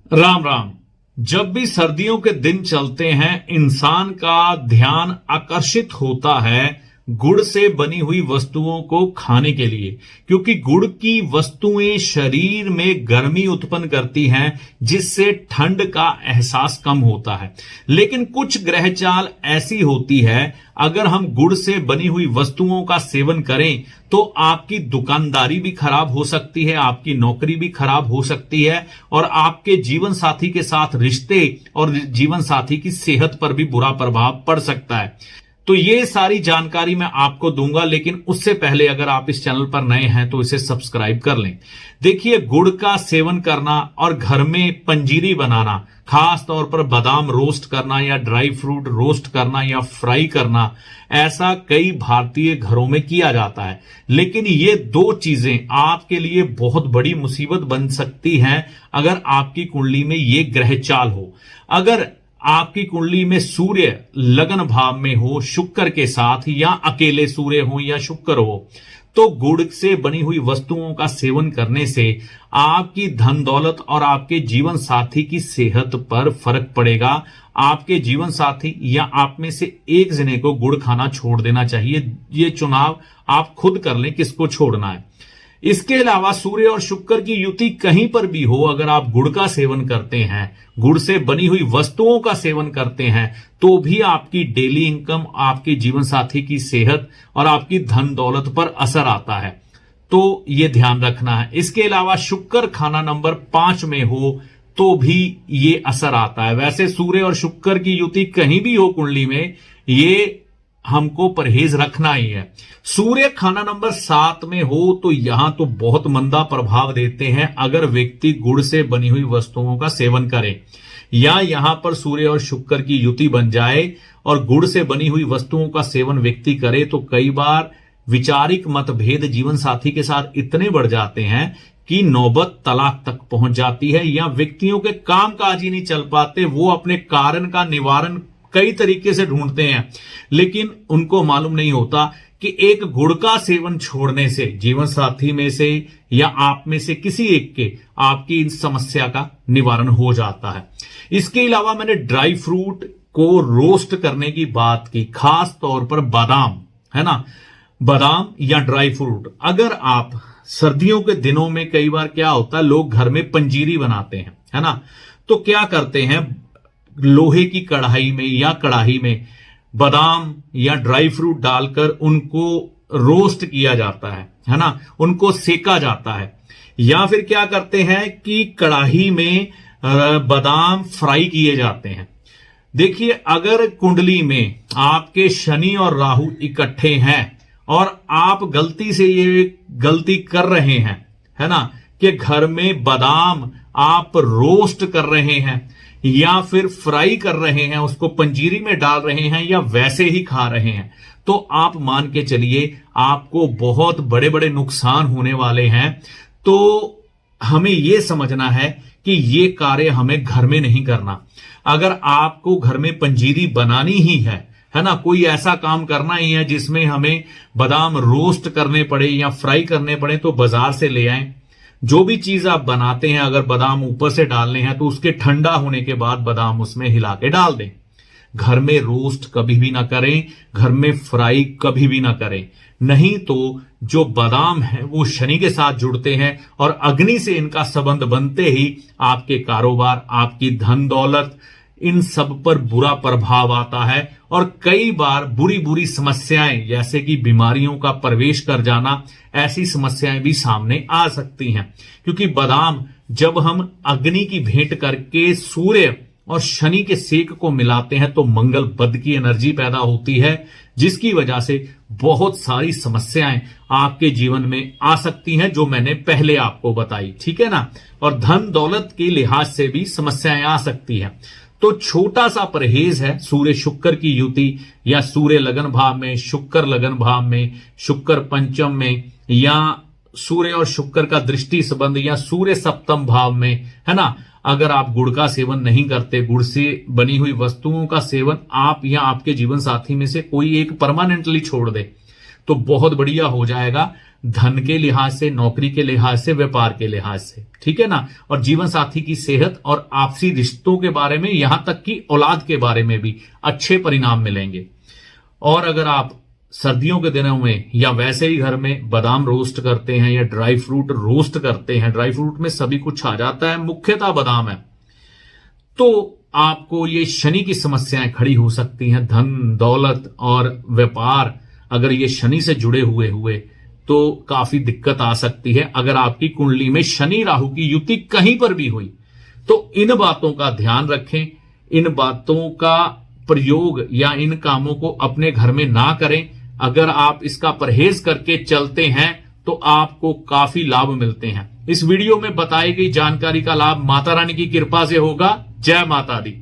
राम राम। जब भी सर्दियों के दिन चलते हैं, इंसान का ध्यान आकर्षित होता है गुड़ से बनी हुई वस्तुओं को खाने के लिए, क्योंकि गुड़ की वस्तुएं शरीर में गर्मी उत्पन्न करती हैं, जिससे ठंड का एहसास कम होता है। लेकिन कुछ ग्रह चाल ऐसी होती है, अगर हम गुड़ से बनी हुई वस्तुओं का सेवन करें तो आपकी दुकानदारी भी खराब हो सकती है, आपकी नौकरी भी खराब हो सकती है, और आपके जीवन साथी के साथ रिश्ते और जीवन साथी की सेहत पर भी बुरा प्रभाव पड़ सकता है। तो ये सारी जानकारी मैं आपको दूंगा, लेकिन उससे पहले अगर आप इस चैनल पर नए हैं तो इसे सब्सक्राइब कर लें। देखिए, गुड़ का सेवन करना और घर में पंजीरी बनाना, खास तौर पर बादाम रोस्ट करना या ड्राई फ्रूट रोस्ट करना या फ्राई करना, ऐसा कई भारतीय घरों में किया जाता है। लेकिन ये दो चीजें आपके लिए बहुत बड़ी मुसीबत बन सकती हैं अगर आपकी कुंडली में ये ग्रह चाल हो। अगर आपकी कुंडली में सूर्य लगन भाव में हो शुक्र के साथ, या अकेले सूर्य हो या शुक्र हो, तो गुड़ से बनी हुई वस्तुओं का सेवन करने से आपकी धन दौलत और आपके जीवन साथी की सेहत पर फर्क पड़ेगा। आपके जीवन साथी या आप में से एक जने को गुड़ खाना छोड़ देना चाहिए। ये चुनाव आप खुद कर लें किसको छोड़ना है। इसके अलावा सूर्य और शुक्र की युति कहीं पर भी हो, अगर आप गुड़ का सेवन करते हैं, गुड़ से बनी हुई वस्तुओं का सेवन करते हैं, तो भी आपकी डेली इनकम, आपके जीवन साथी की सेहत और आपकी धन दौलत पर असर आता है। तो ये ध्यान रखना है। इसके अलावा शुक्र खाना नंबर 5 में हो तो भी ये असर आता है। वैसे सूर्य और शुक्र की युति कहीं भी हो कुंडली में, ये हमको परहेज रखना ही है। सूर्य खाना नंबर 7 में हो तो यहां तो बहुत मंदा प्रभाव देते हैं अगर व्यक्ति गुड़ से बनी हुई वस्तुओं का सेवन करे, या यहां पर सूर्य और शुक्र की युति बन जाए और गुड़ से बनी हुई वस्तुओं का सेवन व्यक्ति करे, तो कई बार विचारिक मतभेद जीवन साथी के साथ इतने बढ़ जाते हैं कि नौबत तलाक तक पहुंच जाती है, या व्यक्तियों के काम काज ही नहीं चल पाते। वो अपने कारण का निवारण कई तरीके से ढूंढते हैं, लेकिन उनको मालूम नहीं होता कि एक गुड़ का सेवन छोड़ने से जीवन साथी में से या आप में से किसी एक के आपकी इन समस्या का निवारण हो जाता है। इसके अलावा मैंने ड्राई फ्रूट को रोस्ट करने की बात की, खास तौर पर बादाम, है ना, बादाम या ड्राई फ्रूट। अगर आप सर्दियों के दिनों में, कई बार क्या होता है, लोग घर में पंजीरी बनाते हैं, है ना, तो क्या करते हैं, लोहे की कढ़ाई में या कढ़ाई में बादाम या ड्राई फ्रूट डालकर उनको रोस्ट किया जाता है ना, उनको सेका जाता है। या फिर क्या करते हैं कि कढ़ाई में बादाम फ्राई किए जाते हैं। देखिए, अगर कुंडली में आपके शनि और राहु इकट्ठे हैं और आप गलती से ये गलती कर रहे हैं, है ना, कि घर में बादाम आप रोस्ट कर रहे हैं या फिर फ्राई कर रहे हैं, उसको पंजीरी में डाल रहे हैं या वैसे ही खा रहे हैं, तो आप मान के चलिए आपको बहुत बड़े बड़े नुकसान होने वाले हैं। तो हमें यह समझना है कि ये कार्य हमें घर में नहीं करना। अगर आपको घर में पंजीरी बनानी ही है ना, कोई ऐसा काम करना ही है जिसमें हमें बादाम रोस्ट करने पड़े या फ्राई करने पड़े, तो बाजार से ले आएं। जो भी चीज आप बनाते हैं, अगर बादाम ऊपर से डालने हैं तो उसके ठंडा होने के बाद बादाम उसमें हिला के डाल दें। घर में रोस्ट कभी भी ना करें, घर में फ्राई कभी भी ना करें, नहीं तो जो बादाम है वो शनि के साथ जुड़ते हैं और अग्नि से इनका संबंध बनते ही आपके कारोबार, आपकी धन दौलत, इन सब पर बुरा प्रभाव आता है। और कई बार बुरी बुरी समस्याएं, जैसे कि बीमारियों का प्रवेश कर जाना, ऐसी समस्याएं भी सामने आ सकती हैं। क्योंकि बादाम जब हम अग्नि की भेंट करके सूर्य और शनि के सेक को मिलाते हैं तो मंगल बद की एनर्जी पैदा होती है, जिसकी वजह से बहुत सारी समस्याएं आपके जीवन में आ सकती हैं, जो मैंने पहले आपको बताई, ठीक है ना। और धन दौलत के लिहाज से भी समस्याएं आ सकती हैं। तो छोटा सा परहेज है, सूर्य शुक्र की युति या सूर्य लगन भाव में, शुक्र लगन भाव में, शुक्र पंचम में, या सूर्य और शुक्र का दृष्टि संबंध या सूर्य सप्तम भाव में, है ना। अगर आप गुड़ का सेवन नहीं करते, गुड़ से बनी हुई वस्तुओं का सेवन आप या आपके जीवन साथी में से कोई एक परमानेंटली छोड़ दे, तो बहुत बढ़िया हो जाएगा। धन के लिहाज से, नौकरी के लिहाज से, व्यापार के लिहाज से, ठीक है ना। और जीवन साथी की सेहत और आपसी रिश्तों के बारे में, यहां तक कि औलाद के बारे में भी अच्छे परिणाम मिलेंगे। और अगर आप सर्दियों के दिनों में या वैसे ही घर में बादाम रोस्ट करते हैं या ड्राई फ्रूट रोस्ट करते हैं, ड्राई फ्रूट में सभी कुछ आ जाता है, मुख्यतः बादाम है, तो आपको ये शनि की समस्याएं खड़ी हो सकती हैं। धन, दौलत और व्यापार अगर ये शनि से जुड़े हुए तो काफी दिक्कत आ सकती है। अगर आपकी कुंडली में शनि राहु की युति कहीं पर भी हुई तो इन बातों का ध्यान रखें, इन बातों का प्रयोग या इन कामों को अपने घर में ना करें। अगर आप इसका परहेज करके चलते हैं तो आपको काफी लाभ मिलते हैं। इस वीडियो में बताई गई जानकारी का लाभ माता रानी की कृपा से होगा। जय माता दी।